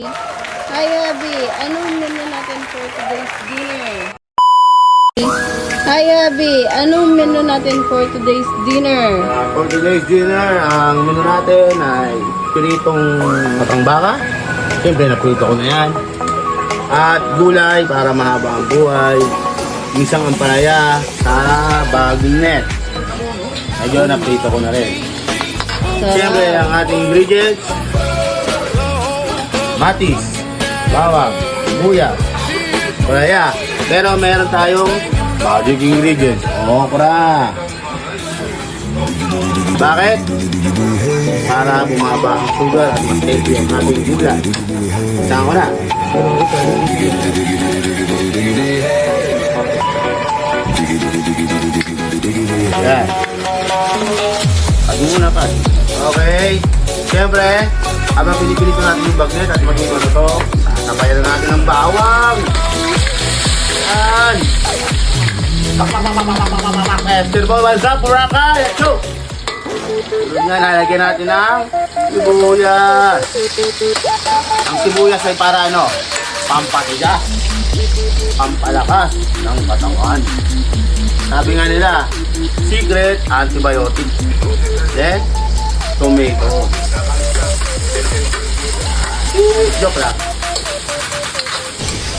Hi, Abby. Anong menu natin for today's dinner? Hi, Abby. Anong menu natin for today's dinner? For today's dinner, ang menu natin ay piritong matang baka. Siyempre, naprito ko na yan. At gulay para mahaba ang buhay. Isang ampalaya sa baging net. Medyo naprito ko na rin. Siyempre, ang ating ingredients: matis, bawang, sibuyas, palaya. Pero meron tayong magic ingredients: okra. Bakit? Para bumaba ang sugar at mas healthy ang ating gulay. Saan ko na? Yan. Pag muna pa. Okay. Siyempre, habang pinipilito natin yung bagnet at maging ano to, sasabayan na natin ng bawang. Yan. Esther po, what's up, Boracay? Let's go! Tulad nga, lalagyan natin ng sibuyas. Ang sibuyas ay para ano? Pampatigas. Pampalakas ng katawan. Sabi nga nila, secret antibiotic. Then, tomato. Joke lang.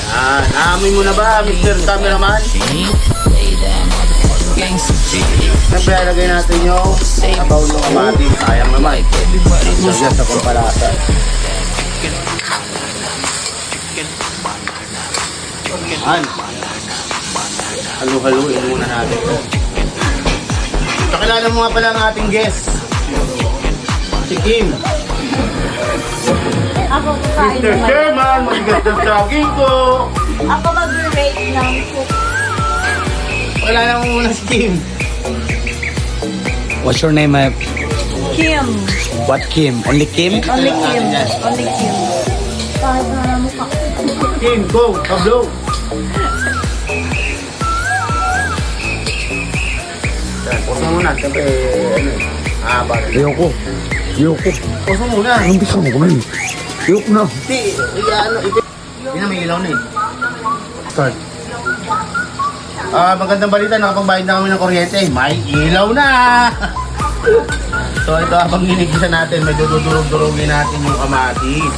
Yan. Naamoy mo na ba, Mr. Cameraman? Siyempre, lagay natin yung sabaw ng kamati. Sayang naman. Lagyan sa pampalasan. Yan. Halu-haluin muna natin. Kakilala mo nga pala ang ating guest. Si Kim. Ako kakain Mr. Sherman, magigas ng saging ko. Ako mag-rate ng cook. Kakilala mo muna si Kim. What's your name? Kim. What Kim? Only Kim? Only Kim. Only Kim. Kahit na mukha. Kim, go, Pablo. Yan, puso muna. Siyempre, ano bakit? Ayoko. Puso muna. Anong bisa mo kumain? Ayoko na. Hindi, hindi na may ilaw na eh. Start. Magandang balita, nakapagbayad na kami ng kuryente. May ilaw na! So ito, habang ginigisa natin, medyo dudurog-durogin natin yung kamatis.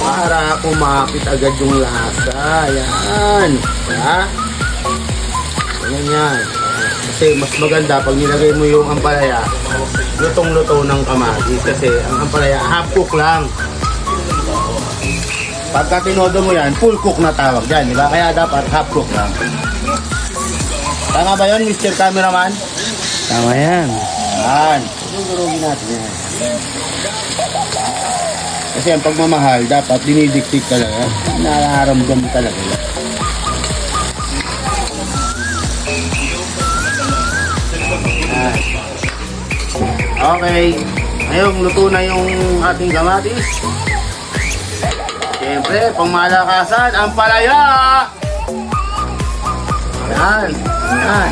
Para kumapit agad yung lasa. Yan. Ha? Yan. Kasi mas maganda pag nilagay mo yung ampalaya, lutong-luto ng kamatis. Kasi ang ampalaya, half cook lang. Pagka tinodo mo yan, full cook na tawag dyan, di ba? Kaya dapat half cook lang. Tama ba yun, Mr. Cameraman? Tama yan. Yan. Durugin natin yan. Kasi ang pagmamahal, dapat dinidiktik talaga. Nararamdam talaga. Yan. Okay. Ngayon, luto na yung ating kamatis. Siyempre, pang malakasan, ang palaya! Yan. Yan.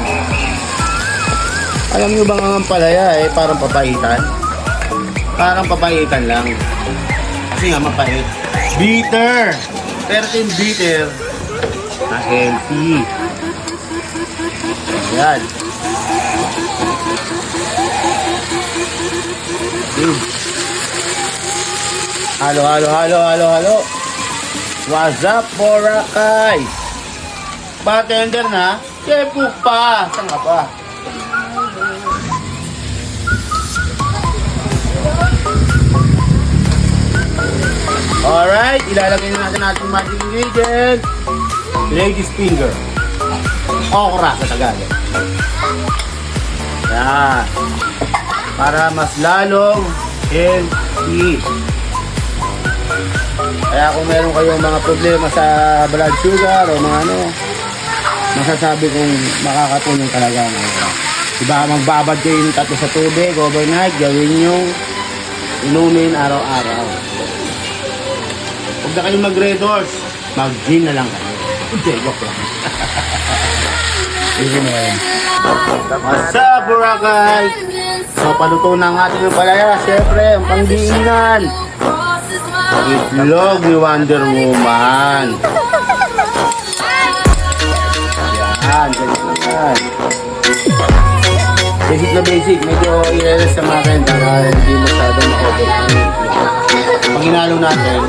Alam nyo bang ang ampalaya parang papaitan? Parang papaitan lang. Kasi nga mapait. Bitter! 13 bitter na healthy. Ayan. Halo. What's up, Boracay? Bartender na? Kepuk pa! Saan ka pa? Alright, ilalagay na natin ating magic ingredient. Lady's finger. Okra sa Tagalog. Yan. Para mas lalong healthy. Kaya kung meron kayong mga problema sa blood sugar o mga ano, masasabi kong makakatulong talaga. Diba, magbabad kayo ng tatlo sa tubig overnight, gawin nyo inumin araw-araw. Huwag na kayong mag-red horse, mag-gin na lang kayo. Okay, joke lang. Easy na yun. What's up, Boracay? So, paluto na ang ating palaya. Siyempre, ang pangdiinan. Itlog ni Wonder Woman. Yan, ganyan yan. Basic na basic. Medyo i-rest sa akin para hindi masyadong ma-over. Pag hinalo natin.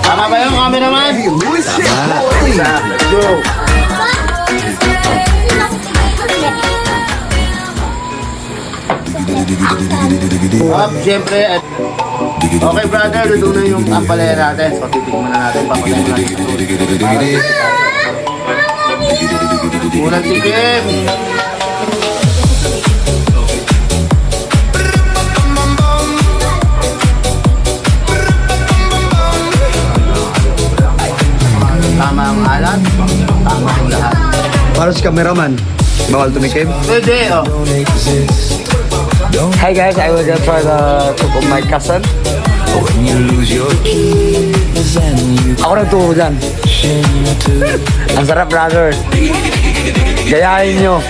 Tama ba yung cameraman? Tama. Let's go. Up, siyempre. Okay, brother, luto na yung ampalaya natin. So, titigman na natin. Papatay mo natin. Unang tikim. Tama ang alat. Tama ang lahat. Para si cameraman. Bawal tumikim. Pwede, oh. Hi guys, I will just try the cook of my cousin. Ako nagturo dyan. Ang sarap, brother. Gayahin nyo.